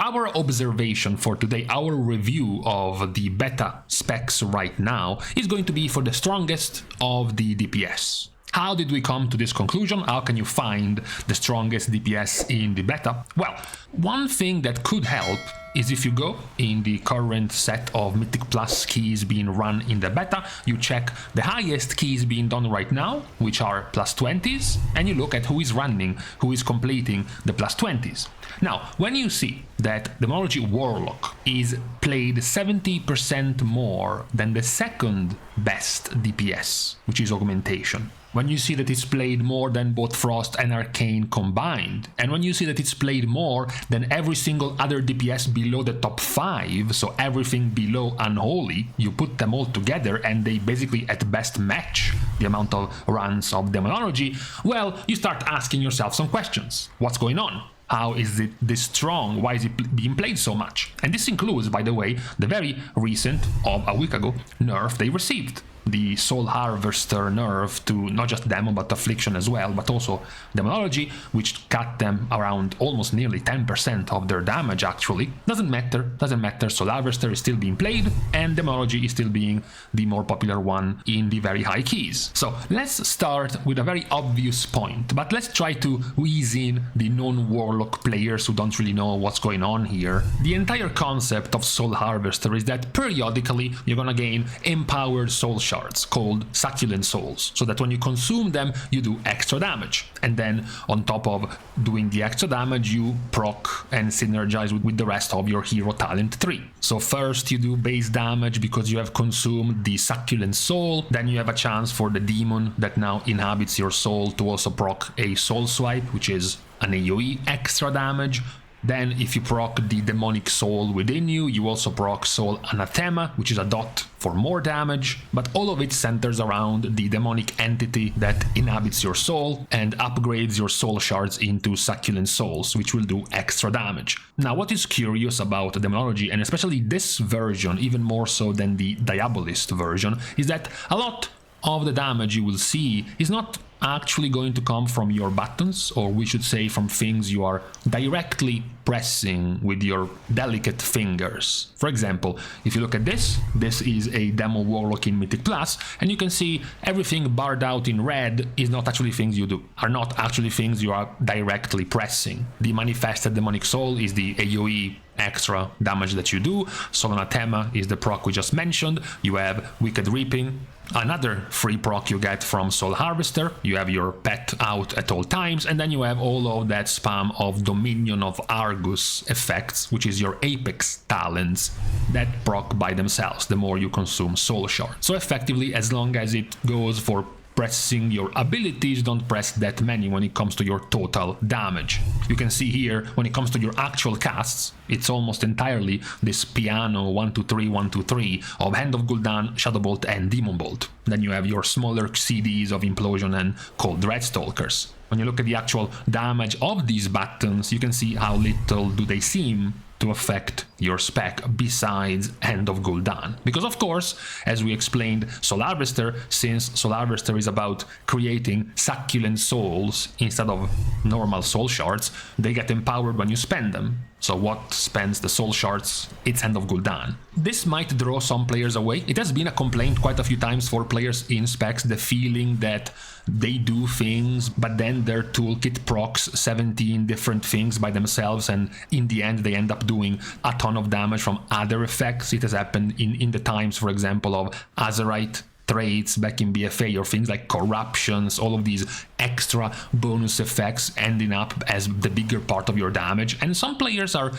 our observation for today, our review of the beta specs right now, is going to be for the strongest of the DPS. How did we come to this conclusion? How can you find the strongest DPS in the beta? Well, one thing that could help is if you go in the current set of Mythic Plus keys being run in the beta, you check the highest keys being done right now, which are +20s, and you look at who is running, who is completing the +20s. Now, when you see that Demonology Warlock is played 70% more than the second best DPS, which is Augmentation, when you see that it's played more than both Frost and Arcane combined, and when you see that it's played more than every single other DPS below the top 5, so everything below Unholy, you put them all together and they basically at best match the amount of runs of Demonology, well, you start asking yourself some questions. What's going on? How is it this strong? Why is it being played so much? And this includes, by the way, the very recent, of a week ago, nerf they received. The Soul Harvester nerf to not just Demo but Affliction as well, but also Demonology, which cut them around almost nearly 10% of their damage actually. Doesn't matter, Soul Harvester is still being played and Demonology is still being the more popular one in the very high keys. So let's start with a very obvious point, but let's try to wheeze in the non-Warlock players who don't really know what's going on here. The entire concept of Soul Harvester is that periodically you're gonna gain empowered soul shards called succulent souls, so that when you consume them you do extra damage, and then on top of doing the extra damage you proc and synergize with the rest of your hero talent tree. So first you do base damage because you have consumed the succulent soul, then you have a chance for the demon that now inhabits your soul to also proc a soul swipe, which is an AoE extra damage. Then if you proc the demonic soul within you, you also proc soul anathema, which is a dot for more damage, but all of it centers around the demonic entity that inhabits your soul and upgrades your soul shards into succulent souls, which will do extra damage. Now, what is curious about Demonology, and especially this version, even more so than the Diabolist version, is that a lot of the damage you will see is not actually going to come from your buttons, or we should say from things you are directly pressing with your delicate fingers. For example, if you look at this is a Demo Warlock in Mythic Plus, and you can see everything barred out in red is not actually things you do, are not actually things you are directly pressing. The Manifested Demonic Soul is the AoE extra damage that you do, Soul Anathema is the proc we just mentioned, you have Wicked Reaping, another free proc you get from Soul Harvester, you have your pet out at all times, and then you have all of that spam of Dominion of Argus effects, which is your Apex talents that proc by themselves the more you consume soul shards. So effectively, as long as it goes for pressing your abilities, don't press that many when it comes to your total damage. You can see here, when it comes to your actual casts, it's almost entirely this piano 1-2-3, 1-2-3 of Hand of Gul'dan, Shadowbolt and Demon Bolt. Then you have your smaller CDs of Implosion and Cold Dreadstalkers. When you look at the actual damage of these buttons, you can see how little do they seem to affect your spec besides Hand of Gul'dan. Because of course, as we explained, Soul Harvester, since Soul Harvester is about creating succulent souls instead of normal soul shards, they get empowered when you spend them. So what spends the soul shards? It's Hand of Gul'dan. This might draw some players away. It has been a complaint quite a few times for players in specs, the feeling that they do things, but then their toolkit procs 17 different things by themselves, and in the end they end up doing a ton of damage from other effects. It has happened in the times, for example, of Azerite traits back in BFA, or things like corruptions, all of these extra bonus effects ending up as the bigger part of your damage, and some players are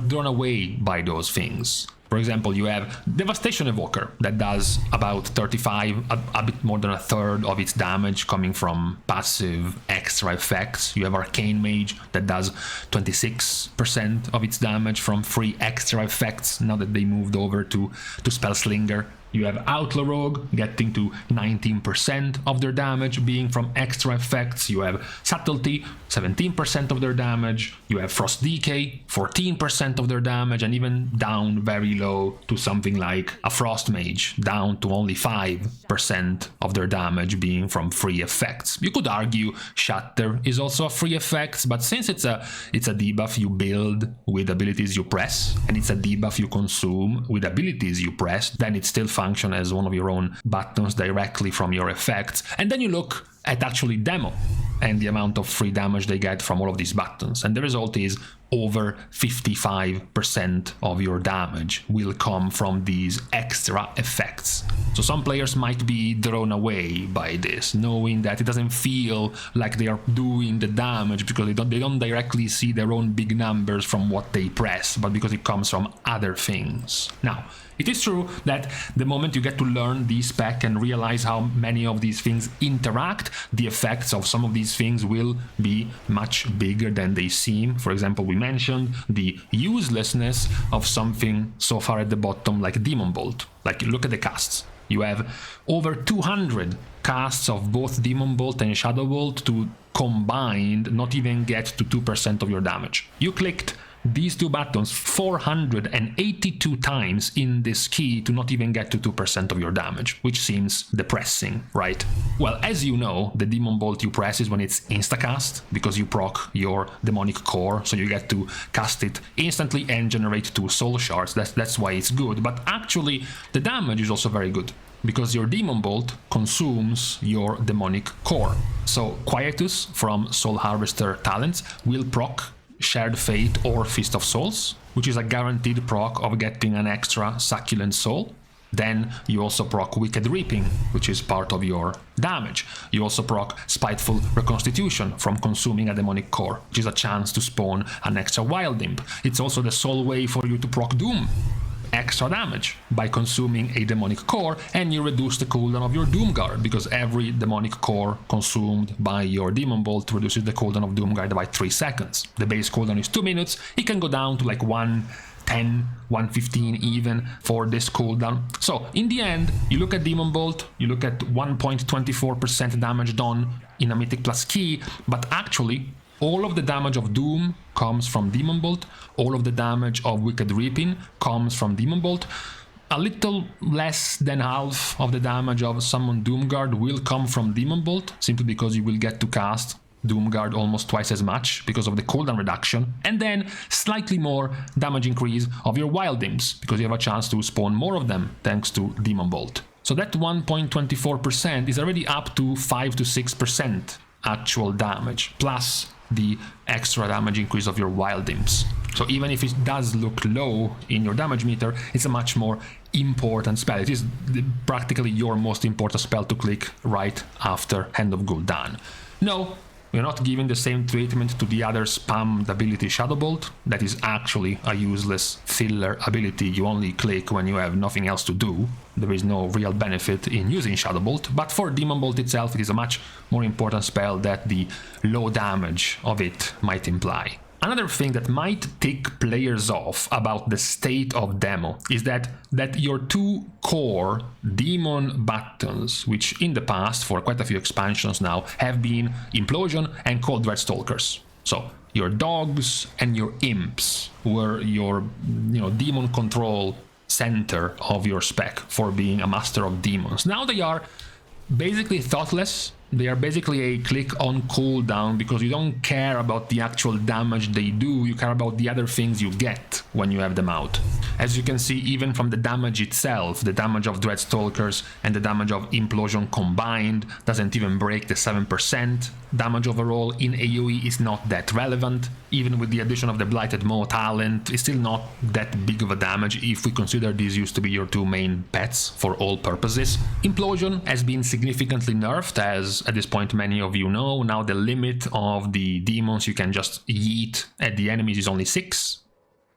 drawn away by those things. For example, you have Devastation Evoker that does about 35, a bit more than a third of its damage coming from passive extra effects. You have Arcane Mage that does 26% of its damage from free extra effects now that they moved over to Spellslinger. You have Outlaw Rogue getting to 19% of their damage being from extra effects. You have Subtlety, 17% of their damage. You have Frost Decay, 14% of their damage, and even down very low to something like a Frost Mage, down to only 5% of their damage being from free effects. You could argue Shatter is also a free effect, but since it's a debuff you build with abilities you press, and it's a debuff you consume with abilities you press, then it still functions as one of your own buttons directly from your effects. And then you look at actually Demo and the amount of free damage they get from all of these buttons, and the result is over 55% of your damage will come from these extra effects. So some players might be drawn away by this, knowing that it doesn't feel like they are doing the damage because they don't directly see their own big numbers from what they press, but because it comes from other things. Now, it is true that the moment you get to learn the spec and realize how many of these things interact, the effects of some of these things will be much bigger than they seem. For example, we mentioned the uselessness of something so far at the bottom like Demon Bolt. Like, look at the casts. You have over 200 casts of both Demon Bolt and Shadow Bolt to combined not even get to 2% of your damage. You clicked these two buttons 482 times in this key to not even get to 2% of your damage, which seems depressing, right? Well, as you know, the Demon Bolt you press is when it's instacast, because you proc your Demonic Core, so you get to cast it instantly and generate 2 soul shards. That's why it's good, but actually the damage is also very good, because your Demon Bolt consumes your Demonic Core. So Quietus from Soul Harvester talents will proc Shared Fate or Feast of Souls, which is a guaranteed proc of getting an extra succulent soul. Then you also proc Wicked Reaping, which is part of your damage. You also proc Spiteful Reconstitution from consuming a Demonic Core, which is a chance to spawn an extra Wild Imp. It's also the sole way for you to proc Doom, extra damage, by consuming a Demonic Core, and you reduce the cooldown of your Doomguard, because every Demonic Core consumed by your Demon Bolt reduces the cooldown of Doomguard by 3 seconds. The base cooldown is 2 minutes, it can go down to like 110, 115 even for this cooldown. So in the end, you look at Demon Bolt, you look at 1.24% damage done in a Mythic Plus key, but actually all of the damage of Doom comes from Demon Bolt, all of the damage of Wicked Reaping comes from Demon Bolt, a little less than half of the damage of Summon Doomguard will come from Demon Bolt, simply because you will get to cast Doomguard almost twice as much because of the cooldown reduction, and then slightly more damage increase of your Wild Imps, because you have a chance to spawn more of them thanks to Demon Bolt. So that 1.24% is already up to 5 to 6% actual damage, plus the extra damage increase of your Wild Imps. So even if it does look low in your damage meter, it's a much more important spell. It is practically your most important spell to click right after Hand of Gul'dan. No, you're not giving the same treatment to the other spammed ability Shadow Bolt. That is actually a useless filler ability you only click when you have nothing else to do. There is no real benefit in using Shadow Bolt, but for Demon Bolt itself it is a much more important spell that the low damage of it might imply. Another thing that might tick players off about the state of Demo is that your 2 core demon buttons, which in the past, for quite a few expansions now, have been Implosion and Cold Dread Stalkers. So your dogs and your imps were your demon control center of your spec for being a master of demons. Now they are basically thoughtless. They are basically a click on cooldown, because you don't care about the actual damage they do, you care about the other things you get when you have them out. As you can see, even from the damage itself, the damage of Dreadstalkers and the damage of Implosion combined doesn't even break the 7%. Damage overall in AoE is not that relevant. Even with the addition of the Blighted Maw talent, it's still not that big of a damage if we consider these used to be your 2 main pets for all purposes. Implosion has been significantly nerfed, as at this point many of you know. Now the limit of the demons you can just yeet at the enemies is only 6.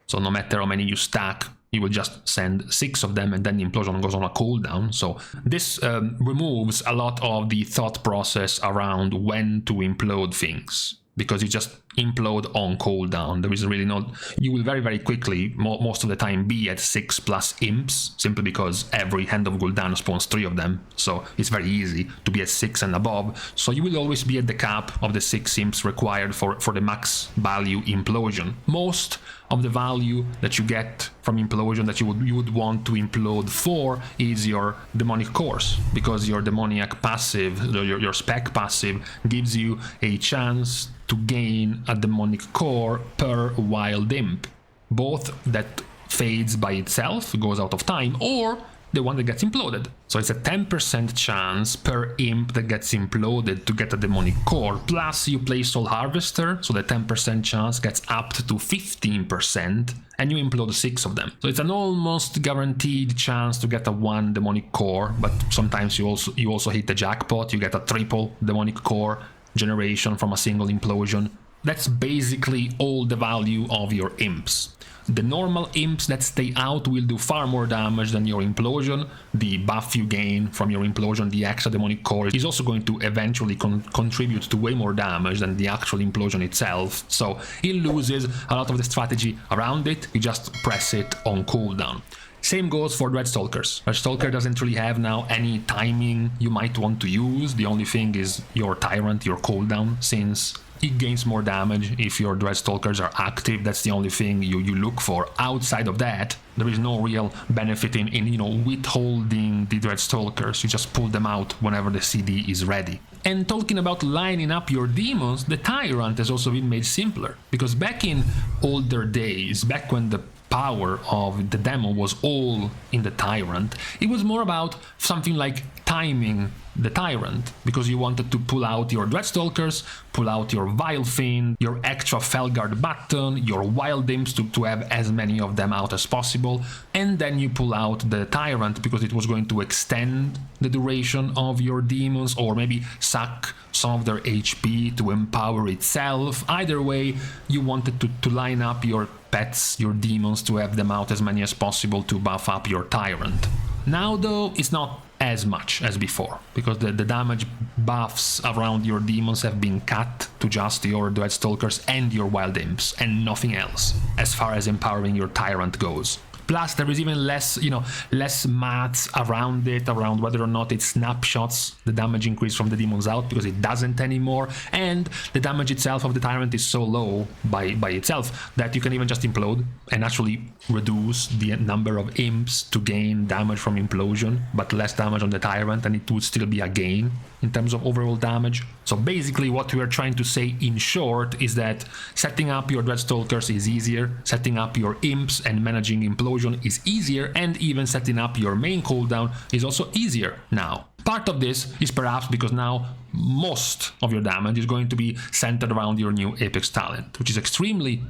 So no matter how many you stack, you will just send 6 of them, and then the Implosion goes on a cooldown. So this removes a lot of the thought process around when to implode things. because you just implode on cooldown. There is really no... You will very, very quickly, most of the time, be at 6 plus imps, simply because every Hand of Gul'dan spawns 3 of them, so it's very easy to be at 6 and above. So you will always be at the cap of the 6 imps required for the max value implosion. Most of the value that you get from implosion that you would want to implode for is your demonic cores, because your demoniac passive, your spec passive, gives you a chance to gain a demonic core per wild imp, both that fades by itself, goes out of time, or the one that gets imploded. So it's a 10% chance per imp that gets imploded to get a demonic core, plus you play Soul Harvester, so the 10% chance gets upped to 15%, and you implode 6 of them. So it's an almost guaranteed chance to get a 1 demonic core, but sometimes you also hit the jackpot, you get a triple demonic core generation from a single implosion. That's basically all the value of your imps. The normal imps that stay out will do far more damage than your implosion. The buff you gain from your implosion, the extra demonic core, is also going to eventually contribute to way more damage than the actual implosion itself. So it loses a lot of the strategy around it, you just press it on cooldown. Same goes for Dreadstalkers. Dreadstalker doesn't really have now any timing you might want to use. The only thing is your Tyrant, your cooldown, since it gains more damage if your Dreadstalkers are active. That's the only thing you look for. Outside of that, there is no real benefit in withholding the Dreadstalkers. You just pull them out whenever the CD is ready. And talking about lining up your demons, the Tyrant has also been made simpler, because back in older days, back when the power of the demo was all in the Tyrant, it was more about something like timing the Tyrant, because you wanted to pull out your Dreadstalkers, pull out your Vile Fiend, your extra Felguard button, your Wild Imps to have as many of them out as possible, and then you pull out the Tyrant because it was going to extend the duration of your demons, or maybe suck some of their HP to empower itself. Either way, you wanted to line up your pets, your demons, to have them out as many as possible to buff up your Tyrant. Now though, it's not as much as before, because the damage buffs around your demons have been cut to just your Dreadstalkers and your Wild Imps, and nothing else, as far as empowering your Tyrant goes. Plus, there is even less maths around it, around whether or not it snapshots the damage increase from the demons out, because it doesn't anymore, and the damage itself of the Tyrant is so low by itself that you can even just implode and actually reduce the number of imps to gain damage from implosion, but less damage on the Tyrant, and it would still be a gain in terms of overall damage. So basically what we are trying to say in short is that setting up your Dreadstalkers is easier, setting up your imps and managing implosion is easier, and even setting up your main cooldown is also easier now. Part of this is perhaps because now most of your damage is going to be centered around your new Apex talent, which is extremely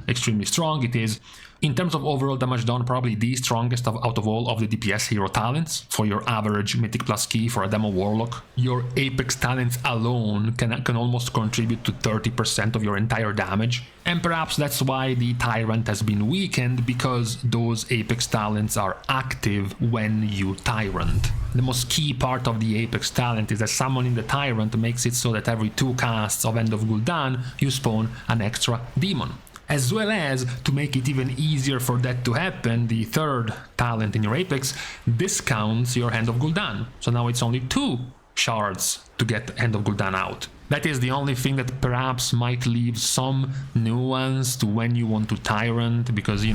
strong. It is, in terms of overall damage done, probably the strongest out of all of the DPS hero talents. For your average Mythic plus key for a Demo Warlock, your Apex talents alone can almost contribute to 30% of your entire damage. And perhaps that's why the Tyrant has been weakened, because those Apex talents are active when you Tyrant. The most key part of the Apex talent is that summoning the Tyrant makes it so that every 2 casts of End of Gul'dan you spawn an extra demon. As well as, to make it even easier for that to happen, the third talent in your Apex discounts your Hand of Gul'dan. So now it's only 2 shards to get Hand of Gul'dan out. That is the only thing that perhaps might leave some nuance to when you want to Tyrant, because,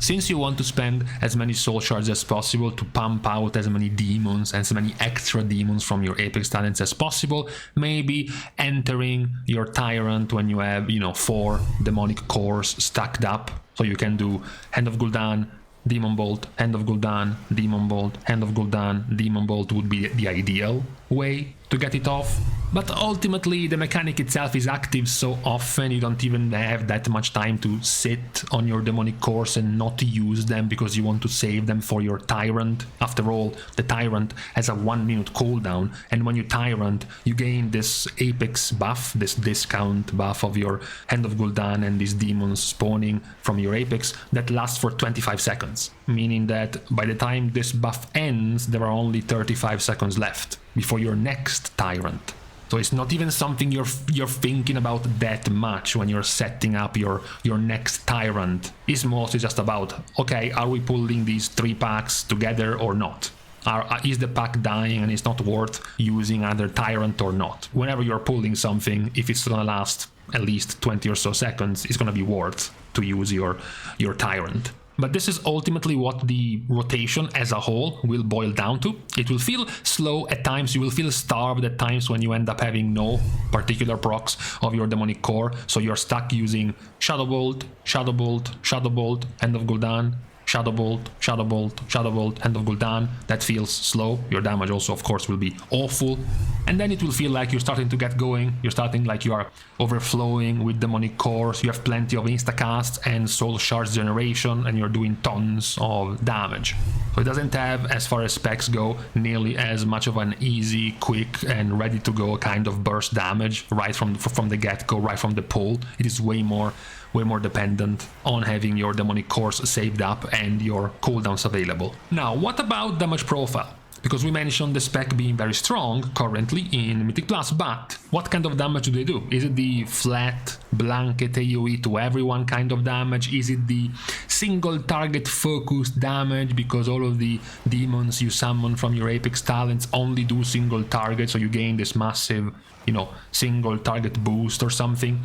since you want to spend as many soul shards as possible to pump out as many demons and as many extra demons from your Apex talents as possible, maybe entering your Tyrant when you have, 4 demonic cores stacked up, so you can do Hand of Gul'dan, Demon Bolt, Hand of Gul'dan, Demon Bolt, Hand of Gul'dan, Demon Bolt would be the ideal way to get it off. But ultimately the mechanic itself is active so often you don't even have that much time to sit on your demonic cores and not use them because you want to save them for your Tyrant. After all, the Tyrant has a 1-minute cooldown, and when you Tyrant you gain this Apex buff, this discount buff of your Hand of Gul'dan and these demons spawning from your Apex that lasts for 25 seconds, meaning that by the time this buff ends there are only 35 seconds left before your next Tyrant. So it's not even something you're thinking about that much when you're setting up your next Tyrant. It's mostly just about, okay, are we pulling these 3 packs together or not? Is the pack dying and it's not worth using either Tyrant or not? Whenever you're pulling something, if it's gonna last at least 20 or so seconds, it's gonna be worth to use your Tyrant. But this is ultimately what the rotation as a whole will boil down to. It will feel slow at times, you will feel starved at times when you end up having no particular procs of your demonic core, so you're stuck using Shadow Bolt, Shadow Bolt, Shadow Bolt, End of Gul'dan, Shadow Bolt, Shadow Bolt, Shadow Bolt, End of Gul'dan. That feels slow. Your damage also, of course, will be awful. And then it will feel like you're starting to get going. You're starting like you are overflowing with demonic cores. You have plenty of instacasts and soul shards generation, and you're doing tons of damage. So it doesn't have, as far as specs go, nearly as much of an easy, quick, and ready-to-go kind of burst damage right from the get-go, right from the pull. It is way more dependent on having your demonic cores saved up and your cooldowns available. Now, what about damage profile? Because we mentioned the spec being very strong currently in Mythic Plus, but what kind of damage do they do? Is it the flat blanket AoE to everyone kind of damage? Is it the single target focused damage because all of the demons you summon from your Apex talents only do single target, so you gain this massive, single target boost or something?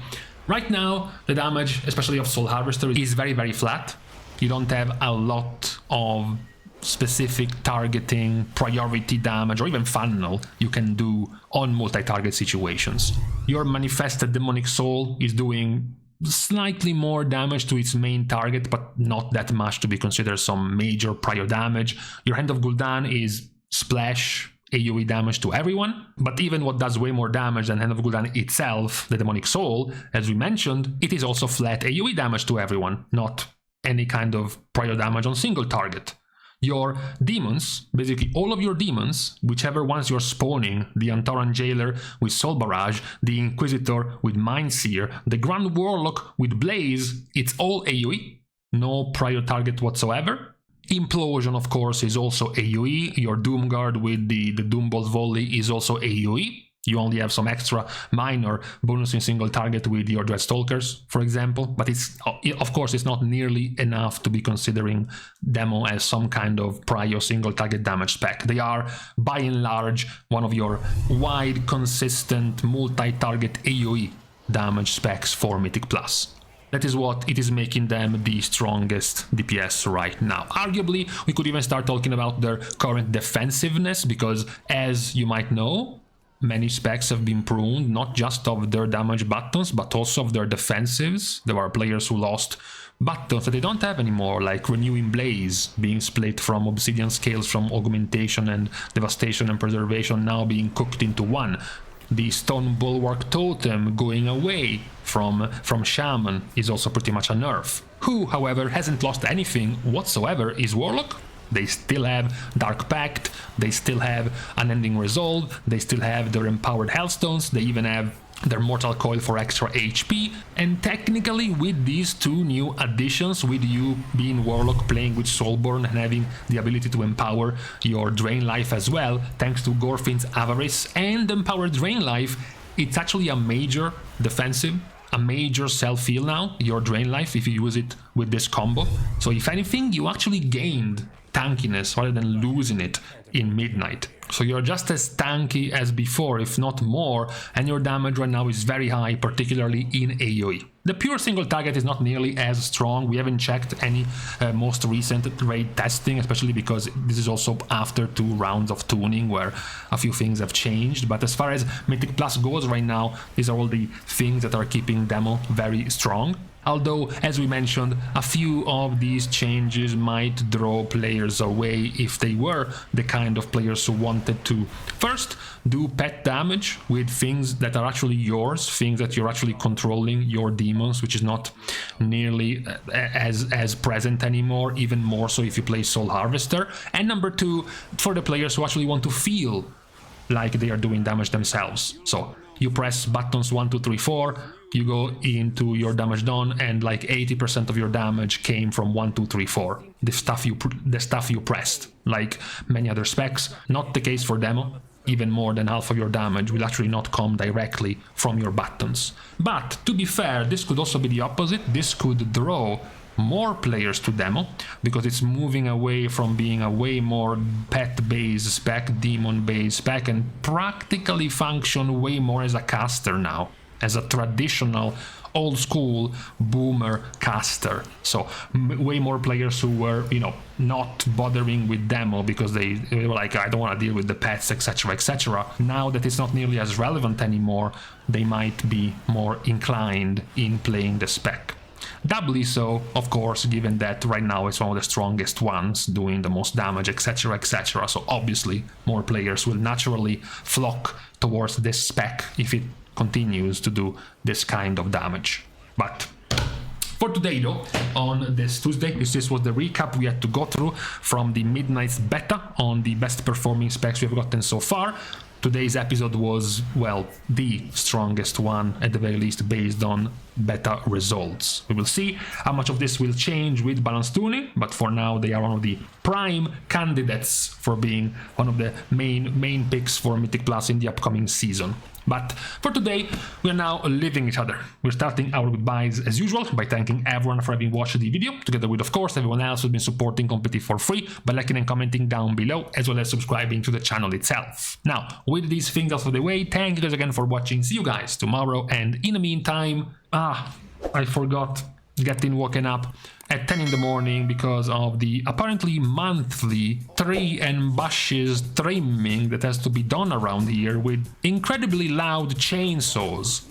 Right now, the damage, especially of Soul Harvester, is very, very flat. You don't have a lot of specific targeting, priority damage, or even funnel you can do on multi-target situations. Your Manifested Demonic Soul is doing slightly more damage to its main target, but not that much to be considered some major prior damage. Your Hand of Gul'dan is splash AoE damage to everyone, but even what does way more damage than Hand of Gul'dan itself, the Demonic Soul, as we mentioned, it is also flat AoE damage to everyone, not any kind of prior damage on single target. Your demons, basically all of your demons, whichever ones you're spawning, the Antaran Jailer with Soul Barrage, the Inquisitor with Mindseer, the Grand Warlock with Blaze, it's all AoE, no prior target whatsoever. Implosion, of course, is also AoE. Your Doomguard with the Doombolt Volley is also AoE. You only have some extra minor bonus in single target with your Dreadstalkers, for example, but of course it's not nearly enough to be considering Demo as some kind of prior single target damage spec. They are, by and large, one of your wide, consistent, multi-target AoE damage specs for Mythic Plus. That is what it is making them the strongest DPS right now. Arguably, we could even start talking about their current defensiveness, because as you might know, many specs have been pruned, not just of their damage buttons, but also of their defensives. There are players who lost buttons that they don't have anymore, like Renewing Blaze being split from Obsidian Scales from Augmentation and Devastation and Preservation, now being cooked into one. The Stone Bulwark Totem going away from Shaman is also pretty much a nerf. Who, however, hasn't lost anything whatsoever is Warlock. They still have Dark Pact, they still have Unending Resolve, they still have their Empowered Hellstones, they even have their Mortal Coil for extra HP, and technically with these two new additions, with you being Warlock playing with Soulborn and having the ability to empower your Drain Life as well, thanks to Gorfin's Avarice and Empowered Drain Life, it's actually a major defensive, a major self-heal now, your Drain Life, if you use it with this combo. So if anything, you actually gained tankiness rather than losing it in Midnight. So you're just as tanky as before, if not more, and your damage right now is very high, particularly in AoE. The pure single target is not nearly as strong. We haven't checked any most recent raid testing, especially because this is also after 2 rounds of tuning where a few things have changed. But as far as Mythic Plus goes right now, these are all the things that are keeping Demo very strong. Although, as we mentioned, a few of these changes might draw players away if they were the kind of players who wanted to first do pet damage with things that are actually yours, things that you're actually controlling, your demons, which is not nearly as present anymore, even more so if you play Soul Harvester. And number 2, for the players who actually want to feel like they are doing damage themselves. So you press buttons 1, 2, 3, 4, you go into your damage done, and like 80% of your damage came from 1, 2, 3, 4. The stuff you pressed, like many other specs. Not the case for Demo. even more than half of your damage will actually not come directly from your buttons. But to be fair, this could also be the opposite. This could draw more players to demo, because it's moving away from being a way more pet-based spec, demon-based spec, and practically function way more as a caster now, as a traditional old-school boomer caster. So way more players who were, you know, not bothering with demo because they were like, I don't want to deal with the pets, etc, etc. Now that it's not nearly as relevant anymore, they might be more inclined in playing the spec. Doubly so, of course, given that right now it's one of the strongest ones, doing the most damage, etc, etc. So obviously more players will naturally flock towards this spec if it continues to do this kind of damage. But for today though, on this Tuesday, this was the recap we had to go through from the Midnight's beta on the best performing specs we've gotten so far. Today's episode was, well, the strongest one, at the very least, based on beta results. We will see how much of this will change with balance tuning, but for now they are one of the prime candidates for being one of the main picks for Mythic Plus in the upcoming season. But for today, we are now leaving each other. We're starting our goodbyes as usual by thanking everyone for having watched the video, together with, of course, everyone else who's been supporting Competitive for free by liking and commenting down below, as well as subscribing to the channel itself. Now, with these things out of the way, thank you guys again for watching. See you guys tomorrow, and in the meantime, I forgot getting woken up at 10 in the morning because of the apparently monthly tree and bushes trimming that has to be done around here with incredibly loud chainsaws.